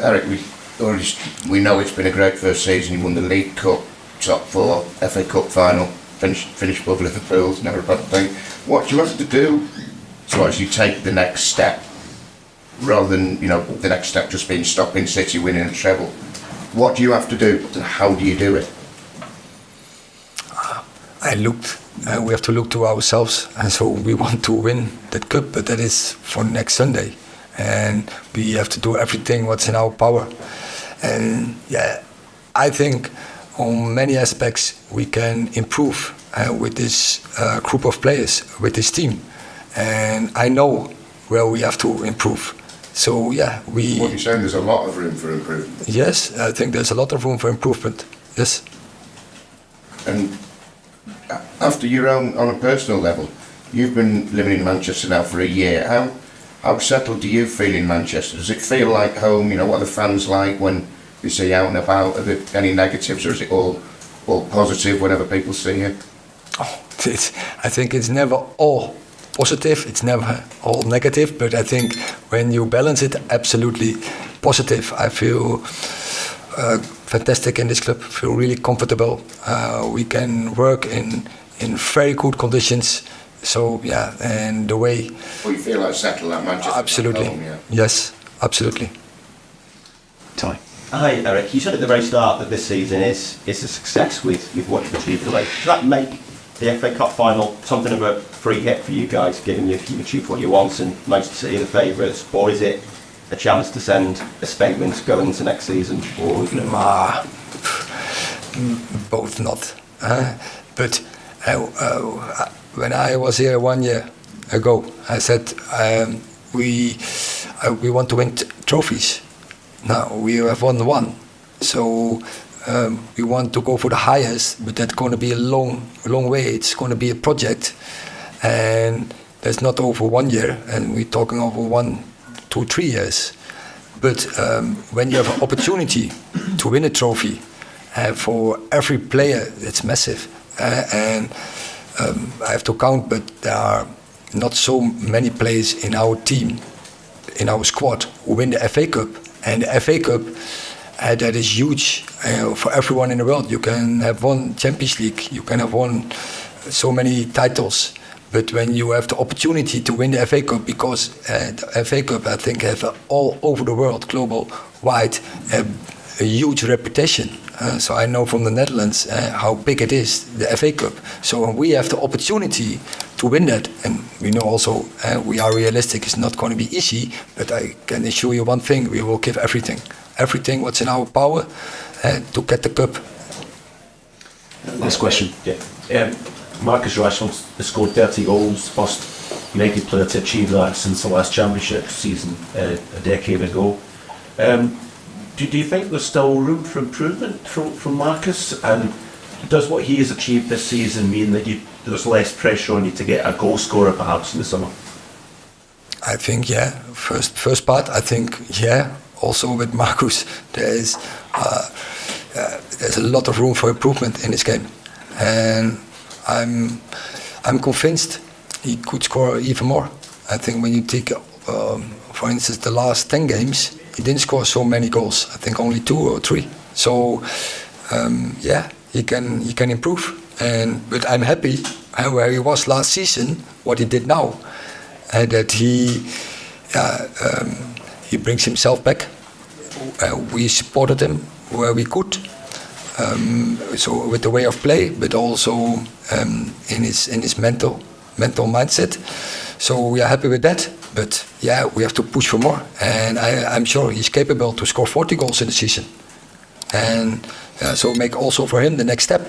Eric, we know it's been a great first season. You won the League Cup, top four, FA Cup final, finished above Liverpool's, never a bad thing. What do you have to do to actually take the next step, rather than the next step just being stopping City winning a treble? What do you have to do, and how do you do it? We have to look to ourselves, and so we want to win that cup, but that is for next Sunday, and we have to do everything what's in our power. And yeah, I think on many aspects we can improve with this group of players, with this team, and I know where we have to improve. So yeah, What you're saying, there's a lot of room for improvement. Yes, I think there's a lot of room for improvement. Yes. And after your own, on a personal level, you've been living in Manchester now for a year. How settled do you feel in Manchester? Does it feel like home? What are the fans like when you see you out and about? Are there any negatives, or is it all positive whenever people see you? I think it's never all positive, it's never all negative, but I think when you balance it, absolutely positive. I feel fantastic in this club, feel really comfortable. We can work in very good conditions. So yeah, and the way... Well, you feel like settled at Manchester? Absolutely, home, yeah. Yes, absolutely. Ty. Hi Eric, you said at the very start that this season is a success with what you've achieved today. Does that make the FA Cup final something of a free hit for you guys, given you've achieved what you want and Manchester City are the favourites, or is it a chance to send a statement going into next season? Or both not. But when I was here 1 year ago, I said we want to win trophies. Now we have won one, so we want to go for the highest. But that's going to be a long way. It's going to be a project, and that's not over 1 year, and we're talking over 1, 2, 3 years. But when you have an opportunity to win a trophy, for every player, it's massive. And I have to count, but there are not so many players in our team, in our squad, who win the FA Cup. And the FA Cup, that is huge for everyone in the world. You can have won Champions League, you can have won so many titles. But when you have the opportunity to win the FA Cup, because the FA Cup, I think, have all over the world, global wide, a huge reputation. So I know from the Netherlands how big it is, the FA Cup. So when we have the opportunity to win that, and we know also we are realistic, it's not going to be easy, but I can assure you one thing, we will give everything what's in our power to get the cup. Last question. Yeah. Marcus Rashford has scored 30 goals, first United player to achieve that since the last championship season a decade ago. Do you think there's still room for improvement from Marcus? And does what he has achieved this season mean that there's less pressure on you to get a goal scorer perhaps in the summer? I think, yeah. First part, I think, yeah. Also with Marcus, there's a lot of room for improvement in this game. And I'm convinced he could score even more. I think when you take, for instance, the last 10 games, he didn't score so many goals. I think only 2 or 3. So, yeah, he can improve. But I'm happy where he was last season, what he did now, that he brings himself back. We supported him where we could. So with the way of play, but also in his mental mindset. So we are happy with that. But yeah, we have to push for more. And I'm sure he's capable to score 40 goals in the season. And so make also for him the next step.